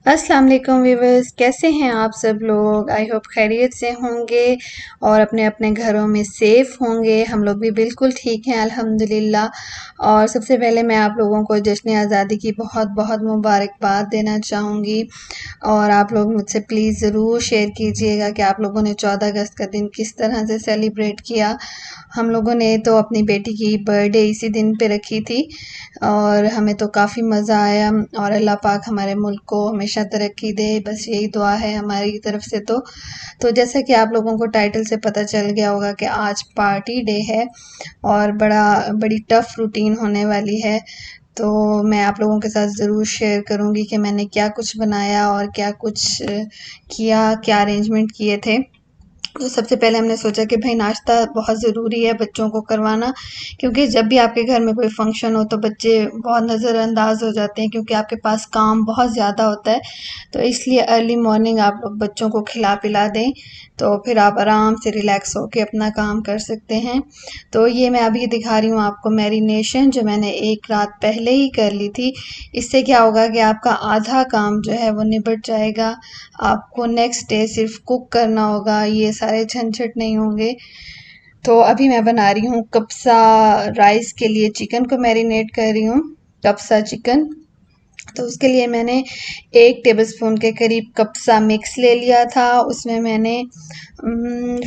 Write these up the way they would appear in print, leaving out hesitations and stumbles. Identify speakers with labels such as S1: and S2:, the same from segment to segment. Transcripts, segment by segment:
S1: अस्सलाम वालेकुम व्यूवर्स, कैसे हैं आप सब लोग। आई होप खैरियत से होंगे और अपने अपने घरों में सेफ़ होंगे। हम लोग भी बिल्कुल ठीक हैं अल्हम्दुलिल्लाह। और सबसे पहले मैं आप लोगों को जश्न आज़ादी की बहुत बहुत मुबारकबाद देना चाहूँगी। और आप लोग मुझसे प्लीज़ ज़रूर शेयर कीजिएगा कि आप लोगों ने 14 अगस्त का दिन किस तरह से सेलिब्रेट किया। हम लोगों ने तो अपनी बेटी की बर्थडे इसी दिन पे रखी थी और हमें तो काफ़ी मज़ा आया। और अल्लाह पाक हमारे मुल्क को हमेशा तरक्की दे, बस यही दुआ है हमारी तरफ से। तो जैसा कि आप लोगों को टाइटल से पता चल गया होगा कि आज पार्टी डे है और बड़ी टफ़ रूटीन होने वाली है। तो मैं आप लोगों के साथ ज़रूर शेयर करूँगी कि मैंने क्या कुछ बनाया और क्या कुछ किया, क्या अरेंजमेंट किए थे। तो सबसे पहले हमने सोचा कि भाई नाश्ता बहुत ज़रूरी है बच्चों को करवाना, क्योंकि जब भी आपके घर में कोई फंक्शन हो तो बच्चे बहुत नज़रअंदाज हो जाते हैं, क्योंकि आपके पास काम बहुत ज़्यादा होता है। तो इसलिए अर्ली मॉर्निंग आप लोग बच्चों को खिला पिला दें, तो फिर आप आराम से रिलैक्स होके अपना काम कर सकते हैं। तो ये मैं अभी दिखा रही हूँ आपको मैरिनेशन, जो मैंने एक रात पहले ही कर ली थी। इससे क्या होगा कि आपका आधा काम जो है वो निबट जाएगा। आपको नेक्स्ट डे सिर्फ कुक करना होगा, ये सारे झंझट नहीं होंगे। तो अभी मैं बना रही हूँ कप्सा राइस के लिए, चिकन को मैरिनेट कर रही हूँ, कप्सा चिकन। तो उसके लिए मैंने 1 टेबलस्पून के करीब कप्सा मिक्स ले लिया था। उसमें मैंने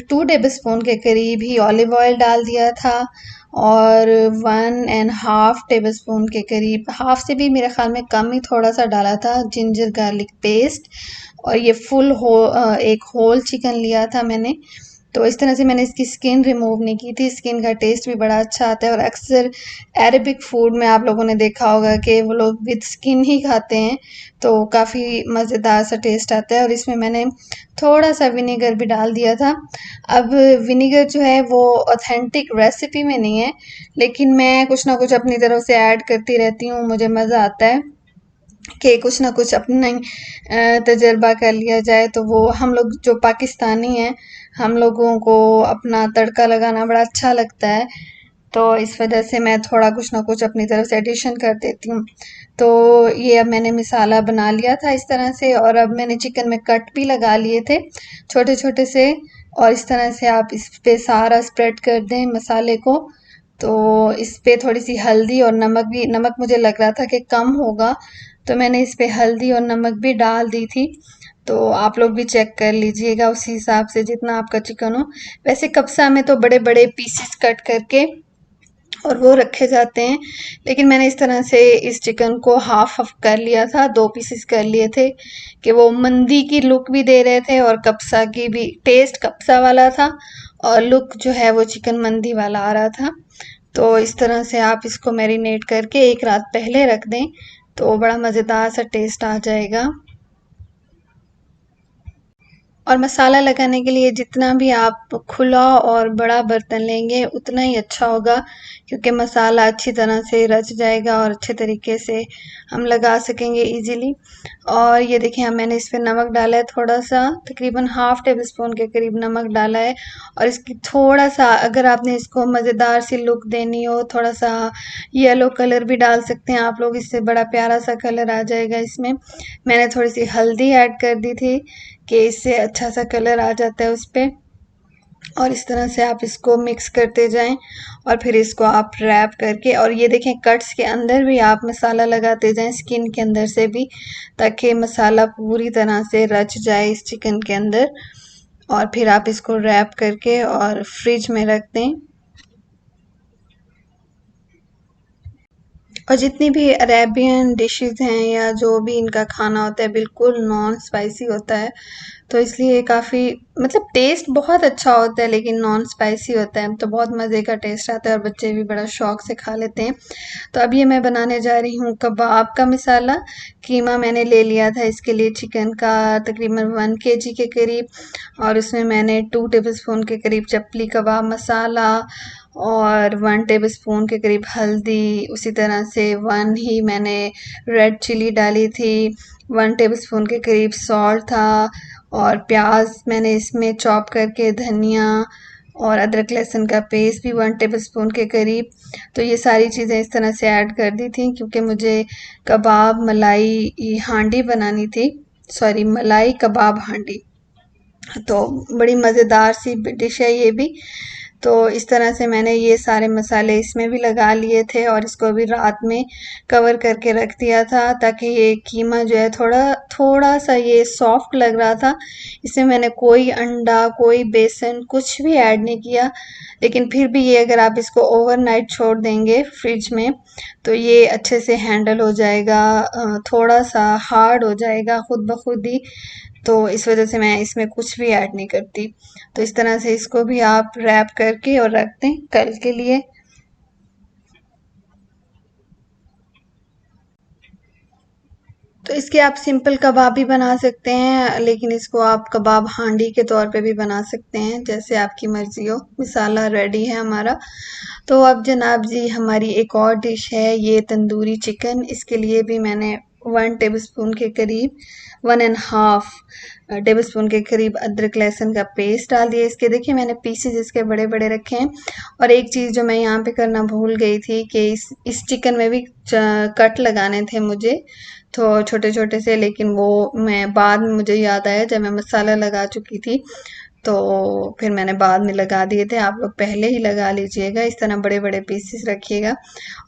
S1: 2 टेबलस्पून के करीब ही ऑलिव ऑयल डाल दिया था और 1 एंड हाफ टेबलस्पून के करीब, हाफ से भी मेरे ख़्याल में कम ही थोड़ा सा डाला था, जिंजर गार्लिक पेस्ट। और ये एक होल चिकन लिया था मैंने। तो इस तरह से मैंने इसकी स्किन रिमूव नहीं की थी। स्किन का टेस्ट भी बड़ा अच्छा आता है और अक्सर अरेबिक फूड में आप लोगों ने देखा होगा कि वो लोग विद स्किन ही खाते हैं, तो काफ़ी मज़ेदार सा टेस्ट आता है। और इसमें मैंने थोड़ा सा विनेगर भी डाल दिया था। अब विनेगर जो है वो ऑथेंटिक रेसिपी में नहीं है, लेकिन मैं कुछ ना कुछ अपनी तरफ से ऐड करती रहती हूँ। मुझे मज़ा आता है कि कुछ ना कुछ अपना तजर्बा कर लिया जाए। तो वो हम लोग जो पाकिस्तानी हैं, हम लोगों को अपना तड़का लगाना बड़ा अच्छा लगता है। तो इस वजह से मैं थोड़ा कुछ ना कुछ अपनी तरफ से एडिशन कर देती हूँ। तो ये अब मैंने मसाला बना लिया था इस तरह से, और अब मैंने चिकन में कट भी लगा लिए थे छोटे छोटे से। और इस तरह से आप इस पे सारा स्प्रेड कर दें मसाले को। तो इस पे थोड़ी सी हल्दी और नमक भी, नमक मुझे लग रहा था कि कम होगा, तो मैंने इस पे हल्दी और नमक भी डाल दी थी। तो आप लोग भी चेक कर लीजिएगा उसी हिसाब से जितना आपका चिकन हो। वैसे कब्सा में तो बड़े बड़े पीसेस कट करके और वो रखे जाते हैं, लेकिन मैंने इस तरह से इस चिकन को हाफ हाफ कर लिया था, 2 पीसेस कर लिए थे कि वो मंदी की लुक भी दे रहे थे और कब्सा की भी, टेस्ट कब्सा वाला था और लुक जो है वो चिकन मंदी वाला आ रहा था। तो इस तरह से आप इसको मैरिनेट करके एक रात पहले रख दें, तो बड़ा मज़ेदार सा टेस्ट आ जाएगा। और मसाला लगाने के लिए जितना भी आप खुला और बड़ा बर्तन लेंगे उतना ही अच्छा होगा, क्योंकि मसाला अच्छी तरह से रच जाएगा और अच्छे तरीके से हम लगा सकेंगे इजीली। और ये देखिए, हम मैंने इस पे नमक डाला है थोड़ा सा, तकरीबन हाफ टेबल स्पून के करीब नमक डाला है। और इसकी थोड़ा सा, अगर आपने इसको मज़ेदार सी लुक देनी हो, थोड़ा सा येलो कलर भी डाल सकते हैं आप लोग, इससे बड़ा प्यारा सा कलर आ जाएगा इसमें। मैंने थोड़ी सी हल्दी ऐड कर दी थी कि इससे अच्छा सा कलर आ जाता है उस पे। और इस तरह से आप इसको मिक्स करते जाएं और फिर इसको आप रैप करके, और ये देखें कट्स के अंदर भी आप मसाला लगाते जाएं, स्किन के अंदर से भी, ताकि मसाला पूरी तरह से रच जाए इस चिकन के अंदर। और फिर आप इसको रैप करके और फ्रिज में रख दें। और जितनी भी अरेबियन डिशेज़ हैं या जो भी इनका खाना होता है, बिल्कुल नॉन स्पाइसी होता है। तो इसलिए काफ़ी, मतलब टेस्ट बहुत अच्छा होता है, लेकिन नॉन स्पाइसी होता है तो बहुत मज़े का टेस्ट आता है और बच्चे भी बड़ा शौक से खा लेते हैं। तो अब ये मैं बनाने जा रही हूँ कबाब का मसाला। कीमा मैंने ले लिया था इसके लिए, चिकन का तकरीबन 1 केजी के करीब। और उसमें मैंने 2 टेबलस्पून के करीब चपली कबाब मसाला और 1 टेबलस्पून के करीब हल्दी, उसी तरह से 1 ही मैंने रेड चिली डाली थी, 1 टेबलस्पून के करीब सॉल्ट था। और प्याज मैंने इसमें चॉप करके, धनिया और अदरक लहसुन का पेस्ट भी 1 टेबलस्पून के करीब। तो ये सारी चीज़ें इस तरह से ऐड कर दी थी, क्योंकि मुझे कबाब मलाई हांडी बनानी थी। सॉरी मलाई कबाब हांडी। तो बड़ी मज़ेदार सी डिश है ये भी। तो इस तरह से मैंने ये सारे मसाले इसमें भी लगा लिए थे और इसको भी रात में कवर करके रख दिया था ताकि ये कीमा जो है थोड़ा थोड़ा सा ये सॉफ्ट लग रहा था। इसमें मैंने कोई अंडा, कोई बेसन कुछ भी ऐड नहीं किया। लेकिन फिर भी ये अगर आप इसको ओवरनाइट छोड़ देंगे फ्रिज में तो ये अच्छे से हैंडल हो जाएगा, थोड़ा सा हार्ड हो जाएगा खुद ब खुद ही। तो इस वजह से मैं इसमें कुछ भी ऐड नहीं करती। तो इस तरह से इसको भी आप रैप करके और रख दें कल के लिए। तो इसके आप सिंपल कबाब भी बना सकते हैं, लेकिन इसको आप कबाब हांडी के तौर पे भी बना सकते हैं, जैसे आपकी मर्जी हो। मसाला रेडी है हमारा। तो अब जनाब जी हमारी एक और डिश है ये तंदूरी चिकन। इसके लिए भी मैंने 1 टेबलस्पून के करीब 1.5 टेबलस्पून के करीब अदरक लहसुन का पेस्ट डाल दिया। इसके देखिए मैंने पीसेज इसके बड़े बड़े रखे हैं। और एक चीज़ जो मैं यहाँ पे करना भूल गई थी कि इस चिकन में भी कट लगाने थे मुझे, तो छोटे छोटे से, लेकिन वो मैं बाद में मुझे याद आया जब मैं मसाला लगा चुकी थी। तो फिर मैंने बाद में लगा दिए थे। आप लोग पहले ही लगा लीजिएगा, इस तरह बड़े बड़े पीसेस रखिएगा।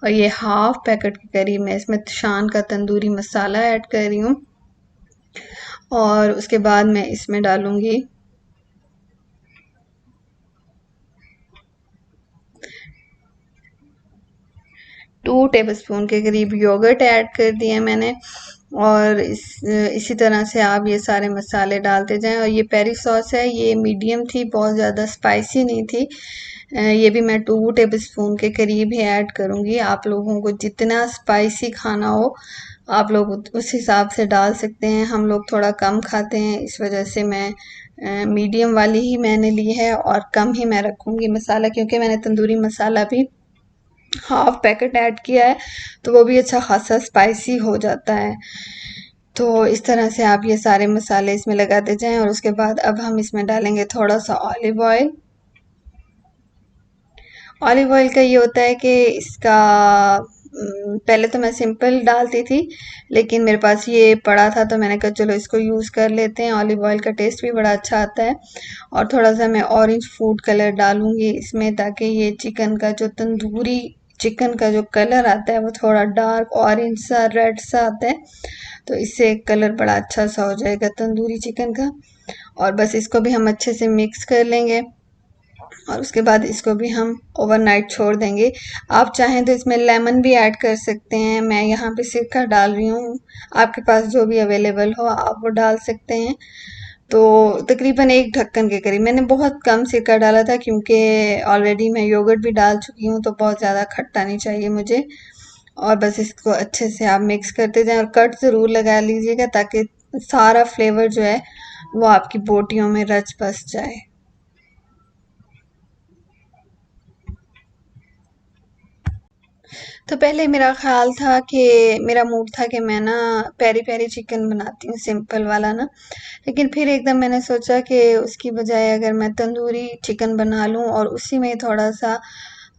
S1: और ये हाफ पैकेट के करीब मैं इसमें शान का तंदूरी मसाला ऐड कर रही हूँ। और उसके बाद मैं इसमें डालूंगी 2 टेबलस्पून के करीब योगर्ट ऐड कर दिया मैंने। और इसी तरह से आप ये सारे मसाले डालते जाएं। और ये पेरी सॉस है, ये मीडियम थी, बहुत ज़्यादा स्पाइसी नहीं थी। ये भी मैं 2 टेबलस्पून के करीब ही ऐड करूँगी। आप लोगों को जितना स्पाइसी खाना हो आप लोग उस हिसाब से डाल सकते हैं। हम लोग थोड़ा कम खाते हैं, इस वजह से मैं मीडियम वाली ही मैंने ली है और कम ही मैं रखूँगी मसाला, क्योंकि मैंने तंदूरी मसाला भी हाफ पैकेट ऐड किया है तो वो भी अच्छा खासा स्पाइसी हो जाता है। तो इस तरह से आप ये सारे मसाले इसमें लगाते जाएं। और उसके बाद अब हम इसमें डालेंगे थोड़ा सा ऑलिव ऑयल। ऑलिव ऑयल का ये होता है कि इसका पहले तो मैं सिंपल डालती थी, लेकिन मेरे पास ये पड़ा था तो मैंने कहा चलो इसको यूज़ कर लेते हैं। ऑलिव ऑयल का टेस्ट भी बड़ा अच्छा आता है। और थोड़ा सा मैं ऑरेंज फूड कलर डालूंगी इसमें, ताकि ये चिकन का जो तंदूरी चिकन का जो कलर आता है वो थोड़ा डार्क ऑरेंज सा रेड सा आता है। तो इससे कलर बड़ा अच्छा सा हो जाएगा तंदूरी चिकन का। और बस इसको भी हम अच्छे से मिक्स कर लेंगे। और उसके बाद इसको भी हम ओवरनाइट छोड़ देंगे। आप चाहें तो इसमें लेमन भी ऐड कर सकते हैं, मैं यहाँ पे सिरका डाल रही हूँ। आपके पास जो भी अवेलेबल हो आप वो डाल सकते हैं। तो तकरीबन एक ढक्कन के करीब, मैंने बहुत कम सिरका डाला था क्योंकि ऑलरेडी मैं योगर्ट भी डाल चुकी हूँ तो बहुत ज़्यादा खट्टा नहीं चाहिए मुझे। और बस इसको अच्छे से आप मिक्स करते जाएं और कट ज़रूर लगा लीजिएगा ताकि सारा फ्लेवर जो है वो आपकी बोटियों में रच बस जाए। तो पहले मेरा ख़्याल था कि मेरा मूड था कि मैं ना पेरी पेरी चिकन बनाती हूँ सिंपल वाला ना। लेकिन फिर एकदम मैंने सोचा कि उसकी बजाय अगर मैं तंदूरी चिकन बना लूँ और उसी में थोड़ा सा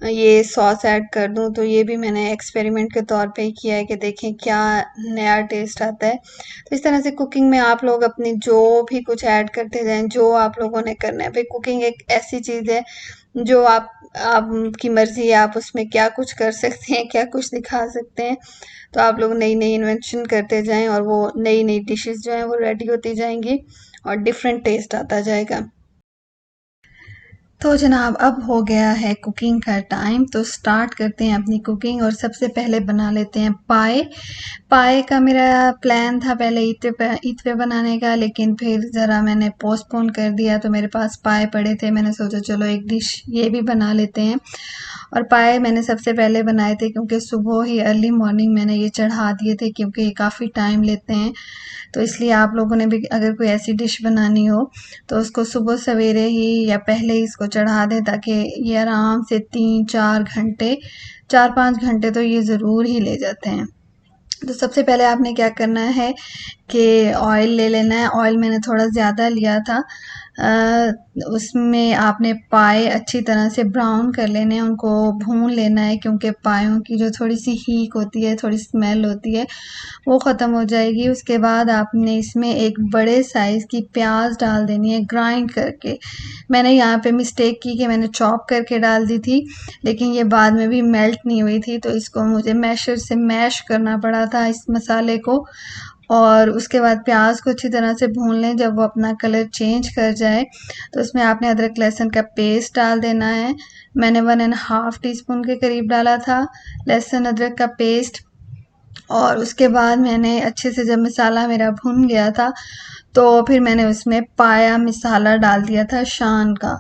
S1: ये सॉस ऐड कर दूँ, तो ये भी मैंने एक्सपेरिमेंट के तौर पे ही किया है कि देखें क्या नया टेस्ट आता है। तो इस तरह से कुकिंग में आप लोग अपनी जो भी कुछ ऐड करते जाएं, जो आप लोगों ने करना है। भाई कुकिंग एक ऐसी चीज़ है जो आपकी मर्ज़ी है, आप उसमें क्या कुछ कर सकते हैं, क्या कुछ दिखा सकते हैं। तो आप लोग नई नई इन्वेंशन करते जाएं और वो नई नई डिशेस जो हैं वो रेडी होती जाएंगी और डिफरेंट टेस्ट आता जाएगा। तो जनाब अब हो गया है कुकिंग का टाइम, तो स्टार्ट करते हैं अपनी कुकिंग। और सबसे पहले बना लेते हैं पाए। पाए का मेरा प्लान था पहले ईद पे बनाने का, लेकिन फिर ज़रा मैंने पोस्टपोन कर दिया तो मेरे पास पाए पड़े थे। मैंने सोचा चलो एक डिश ये भी बना लेते हैं। और पाए मैंने सबसे पहले बनाए थे क्योंकि सुबह ही अर्ली मॉर्निंग मैंने ये चढ़ा दिए थे, क्योंकि ये काफ़ी टाइम लेते हैं। तो इसलिए आप लोगों ने भी अगर कोई ऐसी डिश बनानी हो तो उसको सुबह सवेरे ही या पहले ही इसको चढ़ा दें, ताकि ये आराम से 3-4 घंटे, 4-5 घंटे तो ये ज़रूर ही ले जाते हैं। तो सबसे पहले आपने क्या करना है कि ऑयल ले लेना है। ऑयल मैंने थोड़ा ज़्यादा लिया था, उसमें आपने पाए अच्छी तरह से ब्राउन कर लेने हैं, उनको भून लेना है, क्योंकि पायों की जो थोड़ी सी हीक होती है, थोड़ी स्मेल होती है, वो ख़त्म हो जाएगी। उसके बाद आपने इसमें एक बड़े साइज़ की प्याज डाल देनी है ग्राइंड करके। मैंने यहाँ पे मिस्टेक की कि मैंने चॉप करके डाल दी थी, लेकिन ये बाद में भी मेल्ट नहीं हुई थी, तो इसको मुझे मैशर से मैश करना पड़ा था इस मसाले को। और उसके बाद प्याज को अच्छी तरह से भून लें। जब वो अपना कलर चेंज कर जाए तो उसमें आपने अदरक लहसुन का पेस्ट डाल देना है। मैंने 1.5 टीस्पून के करीब डाला था लहसुन अदरक का पेस्ट। और उसके बाद मैंने अच्छे से, जब मसाला मेरा भुन गया था, तो फिर मैंने उसमें पाया मसाला डाल दिया था शान का।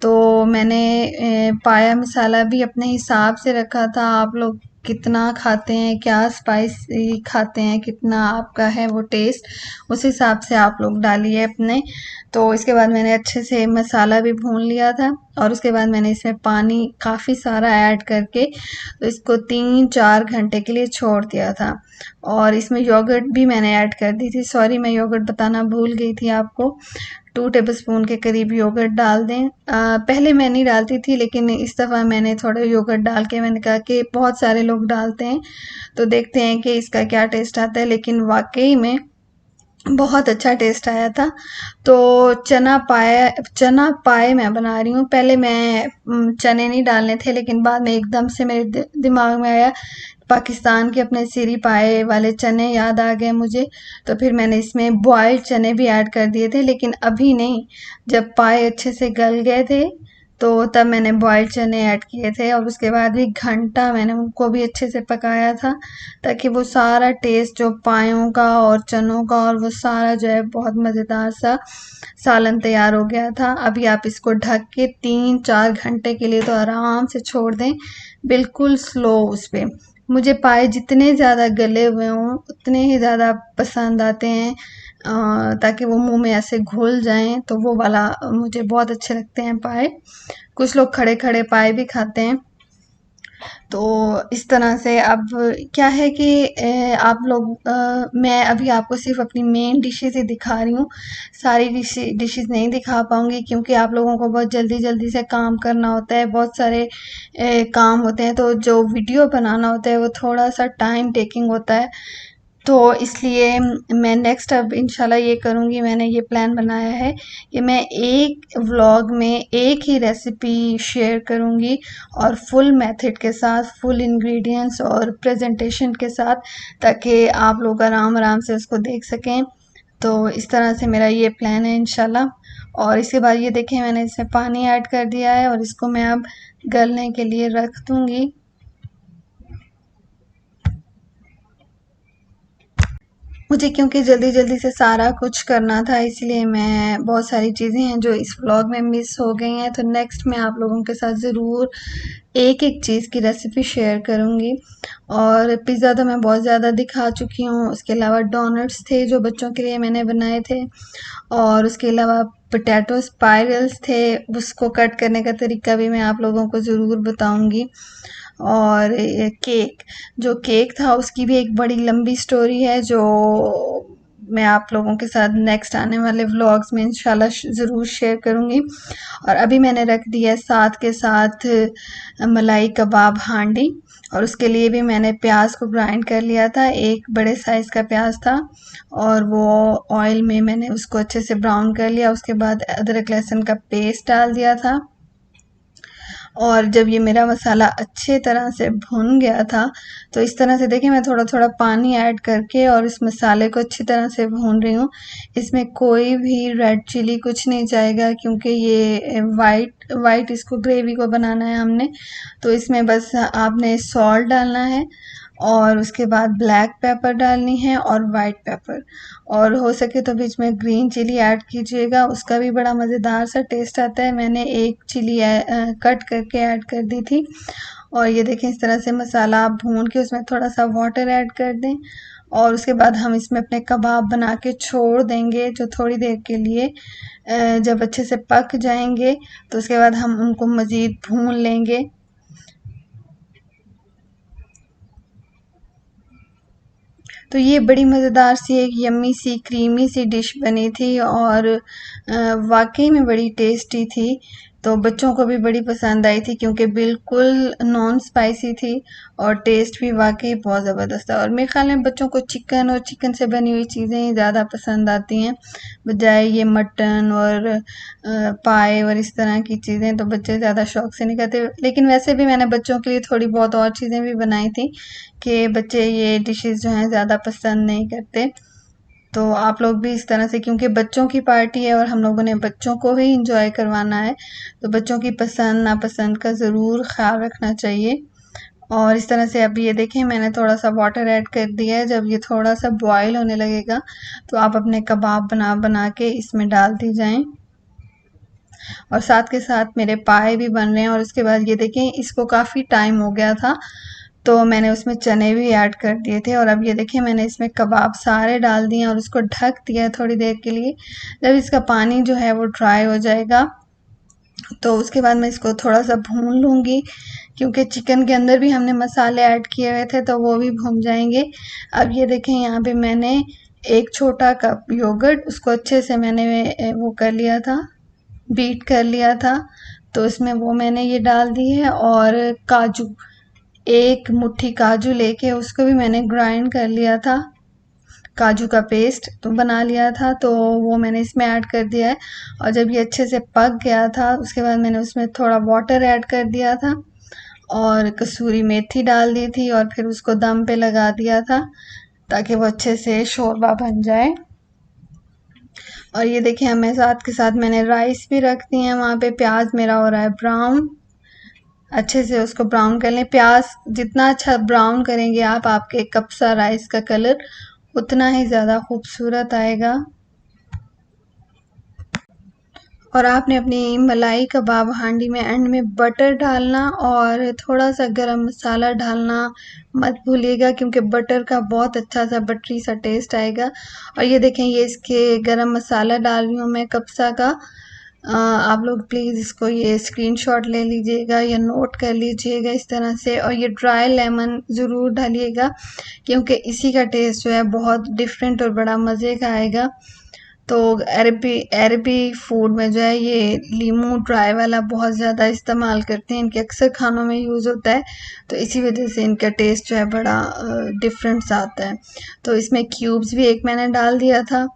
S1: तो मैंने पाया मसाला भी अपने हिसाब से रखा था। आप लोग कितना खाते हैं, क्या स्पाइसी खाते हैं, कितना आपका है वो टेस्ट, उस हिसाब से आप लोग डालिए अपने। तो इसके बाद मैंने अच्छे से मसाला भी भून लिया था, और उसके बाद मैंने इसमें पानी काफ़ी सारा ऐड करके तो इसको 3-4 घंटे के लिए छोड़ दिया था। और इसमें योगर्ट भी मैंने ऐड कर दी थी, सॉरी मैं योगर्ट बताना भूल गई थी आपको। 2 टेबलस्पून के करीब योगर्ट डाल दें। पहले मैं नहीं डालती थी, लेकिन इस दफ़ा मैंने थोड़ा योगर्ट डाल के, मैंने कहा कि बहुत सारे लोग डालते हैं तो देखते हैं कि इसका क्या टेस्ट आता है, लेकिन वाक़ई में बहुत अच्छा टेस्ट आया था। तो चना पाए मैं बना रही हूँ। पहले मैं चने नहीं डालने थे, लेकिन बाद में एकदम से मेरे दिमाग में आया, पाकिस्तान के अपने सिरी पाए वाले चने याद आ गए मुझे। तो फिर मैंने इसमें बॉइल्ड चने भी ऐड कर दिए थे, लेकिन अभी नहीं, जब पाए अच्छे से गल गए थे तो तब मैंने बॉइल्ड चने ऐड किए थे। और उसके बाद भी घंटा मैंने उनको भी अच्छे से पकाया था, ताकि वो सारा टेस्ट जो पायों का और चनों का, और वो सारा जो है बहुत मज़ेदार सा सालन तैयार हो गया था। अभी आप इसको ढक के 3-4 घंटे के लिए तो आराम से छोड़ दें, बिल्कुल स्लो उस पे। मुझे पाए जितने ज़्यादा गले हुए हों उतने ही ज़्यादा पसंद आते हैं, ताकि वो मुंह में ऐसे घुल जाएं, तो वो वाला मुझे बहुत अच्छे लगते हैं पाए। कुछ लोग खड़े खड़े पाए भी खाते हैं। तो इस तरह से अब क्या है कि आप लोग, मैं अभी आपको सिर्फ अपनी मेन डिशेज़ ही दिखा रही हूँ, सारी डिशेज़ नहीं दिखा पाऊँगी, क्योंकि आप लोगों को बहुत जल्दी जल्दी से काम करना होता है, बहुत सारे काम होते हैं, तो जो वीडियो बनाना होता है वो थोड़ा सा टाइम टेकिंग होता है। तो इसलिए मैं नेक्स्ट अब इंशाल्लाह ये करूँगी, मैंने ये प्लान बनाया है कि मैं एक व्लॉग में एक ही रेसिपी शेयर करूँगी, और फुल मेथड के साथ, फुल इंग्रेडिएंट्स और प्रेजेंटेशन के साथ, ताकि आप लोग आराम आराम से उसको देख सकें। तो इस तरह से मेरा ये प्लान है इंशाल्लाह। और इसके बाद ये देखें, मैंने इसमें पानी ऐड कर दिया है, और इसको मैं अब गलने के लिए रख दूँगी। मुझे क्योंकि जल्दी जल्दी से सारा कुछ करना था, इसलिए मैं, बहुत सारी चीज़ें हैं जो इस व्लॉग में मिस हो गई हैं, तो नेक्स्ट मैं आप लोगों के साथ ज़रूर एक एक चीज़ की रेसिपी शेयर करूँगी। और पिज़्ज़ा तो मैं बहुत ज़्यादा दिखा चुकी हूँ, उसके अलावा डोनट्स थे जो बच्चों के लिए मैंने बनाए थे, और उसके अलावा पोटैटो स्पाइरल्स थे, उसको कट करने का तरीका भी मैं आप लोगों को ज़रूर बताऊँगी। और ये केक, जो केक था उसकी भी एक बड़ी लंबी स्टोरी है, जो मैं आप लोगों के साथ नेक्स्ट आने वाले व्लॉग्स में इंशाल्लाह ज़रूर शेयर करूँगी। और अभी मैंने रख दिया है साथ के साथ मलाई कबाब हांडी, और उसके लिए भी मैंने प्याज को ग्राइंड कर लिया था, एक बड़े साइज़ का प्याज था, और वो ऑयल में मैंने उसको अच्छे से ब्राउन कर लिया। उसके बाद अदरक लहसुन का पेस्ट डाल दिया था, और जब ये मेरा मसाला अच्छे तरह से भुन गया था, तो इस तरह से देखिए मैं थोड़ा थोड़ा पानी ऐड करके और इस मसाले को अच्छी तरह से भून रही हूँ। इसमें कोई भी रेड चिली कुछ नहीं जाएगा, क्योंकि ये वाइट वाइट इसको ग्रेवी को बनाना है हमने। तो इसमें बस आपने सॉल्ट डालना है, और उसके बाद ब्लैक पेपर डालनी है, और वाइट पेपर, और हो सके तो बीच में ग्रीन चिली ऐड कीजिएगा, उसका भी बड़ा मज़ेदार सा टेस्ट आता है। मैंने एक चिली कट करके ऐड कर दी थी। और ये देखें, इस तरह से मसाला आप भून के उसमें थोड़ा सा वाटर ऐड कर दें, और उसके बाद हम इसमें अपने कबाब बना के छोड़ देंगे जो थोड़ी देर के लिए। जब अच्छे से पक जाएंगे तो उसके बाद हम उनको मज़ीद भून लेंगे। तो ये बड़ी मज़ेदार सी एक यम्मी सी क्रीमी सी डिश बनी थी और वाक़ई में बड़ी टेस्टी थी। तो बच्चों को भी बड़ी पसंद आई थी क्योंकि बिल्कुल नॉन स्पाइसी थी और टेस्ट भी वाक़ई बहुत ज़बरदस्त था। और मेरे ख़्याल में बच्चों को चिकन और चिकन से बनी हुई चीज़ें ही ज़्यादा पसंद आती हैं, बजाय ये मटन और पाए और इस तरह की चीज़ें तो बच्चे ज़्यादा शौक से नहीं खाते। लेकिन वैसे भी मैंने बच्चों के लिए थोड़ी बहुत और चीज़ें भी बनाई थी कि बच्चे ये डिशेज़ जो हैं ज़्यादा पसंद नहीं करते। तो आप लोग भी इस तरह से, क्योंकि बच्चों की पार्टी है और हम लोगों ने बच्चों को ही एंजॉय करवाना है, तो बच्चों की पसंद नापसंद का ज़रूर ख्याल रखना चाहिए। और इस तरह से अब ये देखें मैंने थोड़ा सा वाटर ऐड कर दिया है। जब ये थोड़ा सा बॉयल होने लगेगा तो आप अपने कबाब बना बना के इसमें डालती जाएं और साथ के साथ मेरे पाए भी बन रहे हैं। और उसके बाद ये देखें इसको काफ़ी टाइम हो गया था तो मैंने उसमें चने भी ऐड कर दिए थे और अब ये देखिए मैंने इसमें कबाब सारे डाल दिए और उसको ढक दिया है थोड़ी देर के लिए। जब इसका पानी जो है वो ड्राई हो जाएगा तो उसके बाद मैं इसको थोड़ा सा भून लूँगी, क्योंकि चिकन के अंदर भी हमने मसाले ऐड किए हुए थे तो वो भी भून जाएंगे। अब ये देखें यहाँ पे मैंने एक छोटा कप योगर्ट उसको अच्छे से मैंने वो कर लिया था, बीट कर लिया था, तो इसमें वो मैंने ये डाल दी है। और काजू, एक मुट्ठी काजू लेके उसको भी मैंने ग्राइंड कर लिया था, काजू का पेस्ट तो बना लिया था, तो वो मैंने इसमें ऐड कर दिया है। और जब ये अच्छे से पक गया था उसके बाद मैंने उसमें थोड़ा वाटर ऐड कर दिया था और कसूरी मेथी डाल दी थी और फिर उसको दम पे लगा दिया था ताकि वो अच्छे से शोरबा बन जाए। और ये देखिए हमें साथ के साथ मैंने राइस भी रख दी है वहाँ पे। प्याज मेरा हो रहा है ब्राउन, अच्छे से उसको ब्राउन कर लें। प्याज जितना अच्छा ब्राउन करेंगे आप, आपके कप्सा राइस का कलर उतना ही ज़्यादा खूबसूरत आएगा। और आपने अपनी मलाई कबाब हांडी में एंड में बटर डालना और थोड़ा सा गरम मसाला डालना मत भूलिएगा, क्योंकि बटर का बहुत अच्छा सा बटरी सा टेस्ट आएगा। और ये देखें ये इसके गरम मसाला डाल रही हूँ मैं कप्सा का। आप लोग प्लीज़ इसको ये स्क्रीनशॉट ले लीजिएगा या नोट कर लीजिएगा इस तरह से। और ये ड्राई लेमन ज़रूर डालिएगा क्योंकि इसी का टेस्ट जो है बहुत डिफरेंट और बड़ा मज़े का आएगा। तो अरबी अरबी फूड में जो है ये लीमू ड्राई वाला बहुत ज़्यादा इस्तेमाल करते हैं, इनके अक्सर खानों में यूज़ होता है, तो इसी वजह से इनका टेस्ट जो है बड़ा डिफरेंट सा आता है। तो इसमें क्यूब्स भी एक मैंने डाल दिया था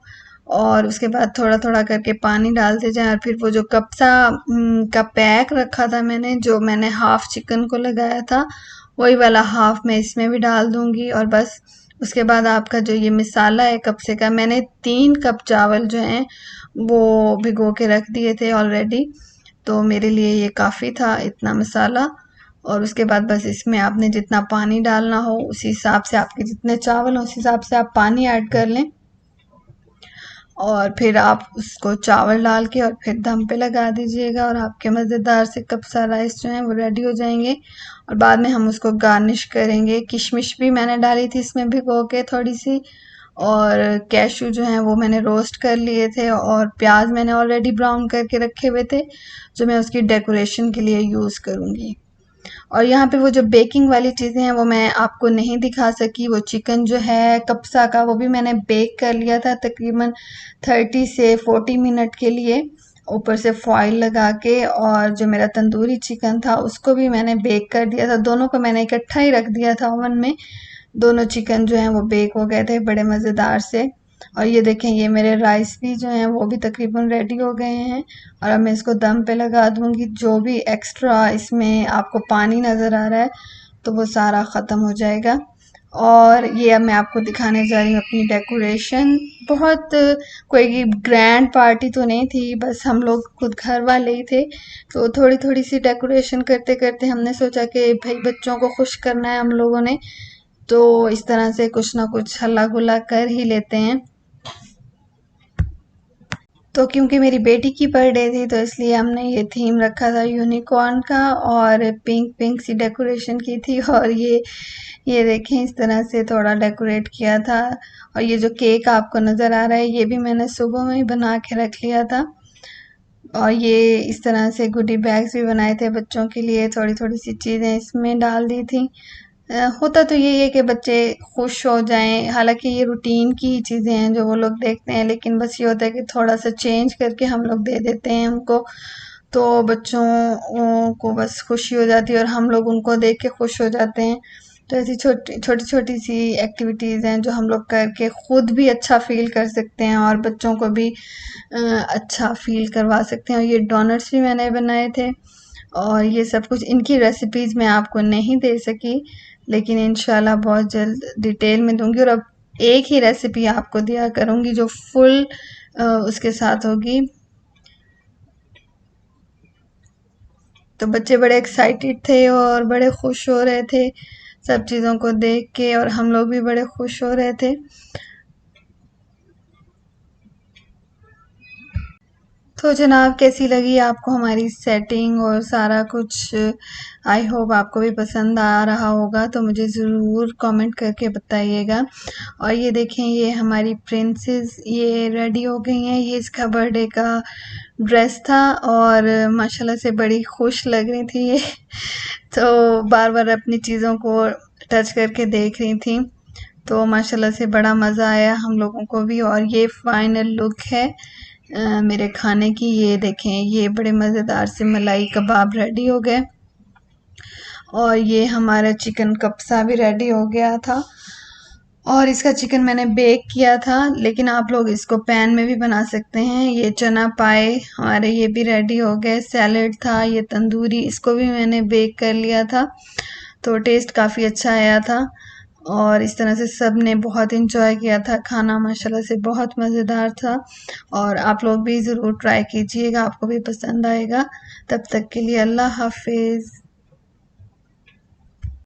S1: और उसके बाद थोड़ा थोड़ा करके पानी डालते जाएं। और फिर वो जो कप्सा का पैक रखा था मैंने, जो मैंने हाफ चिकन को लगाया था, वही वाला हाफ मैं इसमें भी डाल दूंगी। और बस उसके बाद आपका जो ये मिसाला है कप्से का, मैंने 3 कप चावल जो हैं वो भिगो के रख दिए थे ऑलरेडी, तो मेरे लिए ये काफ़ी था इतना मसाला। और उसके बाद बस इसमें आपने जितना पानी डालना हो उसी हिसाब से, आपके जितने चावल हो उस हिसाब से आप पानी ऐड कर लें और फिर आप उसको चावल डाल के और फिर दम पे लगा दीजिएगा और आपके मज़ेदार से कप्सा राइस जो हैं वो रेडी हो जाएंगे। और बाद में हम उसको गार्निश करेंगे। किशमिश भी मैंने डाली थी इसमें भिगो के थोड़ी सी, और कैशू जो हैं वो मैंने रोस्ट कर लिए थे, और प्याज मैंने ऑलरेडी ब्राउन करके रखे हुए थे जो मैं उसकी डेकोरेशन के लिए यूज़ करूँगी। और यहाँ पे वो जो बेकिंग वाली चीज़ें हैं वो मैं आपको नहीं दिखा सकी। वो चिकन जो है कप्सा का वो भी मैंने बेक कर लिया था तकरीबन 30 से 40 मिनट के लिए, ऊपर से फॉइल लगा के। और जो मेरा तंदूरी चिकन था उसको भी मैंने बेक कर दिया था, दोनों को मैंने इकट्ठा ही रख दिया था ओवन में। दोनों चिकन जो हैं वो बेक हो गए थे बड़े मज़ेदार से। और ये देखें ये मेरे राइस भी जो हैं वो भी तकरीबन रेडी हो गए हैं और अब मैं इसको दम पे लगा दूंगी। जो भी एक्स्ट्रा इसमें आपको पानी नज़र आ रहा है तो वो सारा ख़त्म हो जाएगा। और ये अब मैं आपको दिखाने जा रही हूँ अपनी डेकोरेशन। बहुत कोई ग्रैंड पार्टी तो नहीं थी, बस हम लोग खुद घर वाले ही थे, तो थोड़ी थोड़ी सी डेकोरेशन करते करते हमने सोचा कि भाई बच्चों को खुश करना है हम लोगों ने, तो इस तरह से कुछ ना कुछ हल्ला गुल्ला कर ही लेते हैं। तो क्योंकि मेरी बेटी की बर्थडे थी तो इसलिए हमने ये थीम रखा था यूनिकॉर्न का, और पिंक पिंक सी डेकोरेशन की थी। और ये देखें इस तरह से थोड़ा डेकोरेट किया था। और ये जो केक आपको नज़र आ रहा है ये भी मैंने सुबह में ही बना के रख लिया था। और ये इस तरह से गुडी बैग्स भी बनाए थे बच्चों के लिए, थोड़ी थोड़ी सी चीज़ें इसमें डाल दी थी होता तो यही है कि बच्चे खुश हो जाएँ, हालाँकि ये रूटीन की ही चीज़ें हैं जो वो लोग देखते हैं, लेकिन बस ये होता है कि थोड़ा-सा चेंज करके हम लोग दे देते हैं उनको, तो बच्चों को बस खुशी हो जाती है और हम लोग उनको देख के खुश हो जाते हैं। तो ऐसी छोटी-छोटी सी एक्टिविटीज़ हैं जो हम लोग करके खुद भी अच्छा फ़ील कर सकते हैं और बच्चों को भी अच्छा फ़ील करवा सकते हैं। और ये डोनट्स भी मैंने बनाए थे और ये सब कुछ इनकी रेसिपीज़ मैं आपको नहीं दे सकी, लेकिन इंशाल्लाह बहुत जल्द डिटेल में दूँगी। और अब एक ही रेसिपी आपको दिया करूँगी जो फुल उसके साथ होगी। तो बच्चे बड़े एक्साइटेड थे और बड़े खुश हो रहे थे सब चीज़ों को देख के, और हम लोग भी बड़े खुश हो रहे थे। तो जनाब, कैसी लगी आपको हमारी सेटिंग और सारा कुछ? आई होप आपको भी पसंद आ रहा होगा, तो मुझे ज़रूर कमेंट करके बताइएगा। और ये देखें, ये हमारी प्रिंसेस ये रेडी हो गई हैं। ये इसका बर्थडे का ड्रेस था और माशाल्लाह से बड़ी खुश लग रही थी ये तो बार बार अपनी चीज़ों को टच करके देख रही थी, तो माशाल्लाह से बड़ा मज़ा आया हम लोगों को भी। और ये फाइनल लुक है मेरे खाने की। ये देखें, ये बड़े मज़ेदार से मलाई कबाब रेडी हो गए और ये हमारा चिकन कप्सा भी रेडी हो गया था। और इसका चिकन मैंने बेक किया था, लेकिन आप लोग इसको पैन में भी बना सकते हैं। ये चना पाए हमारे ये भी रेडी हो गए। सैलेड था ये तंदूरी, इसको भी मैंने बेक कर लिया था, तो टेस्ट काफ़ी अच्छा आया था। और इस तरह से सब ने बहुत इंजॉय किया था खाना, माशाल्लाह से बहुत मज़ेदार था। और आप लोग भी ज़रूर ट्राई कीजिएगा, आपको भी पसंद आएगा। तब तक के लिए अल्लाह हाफिज़।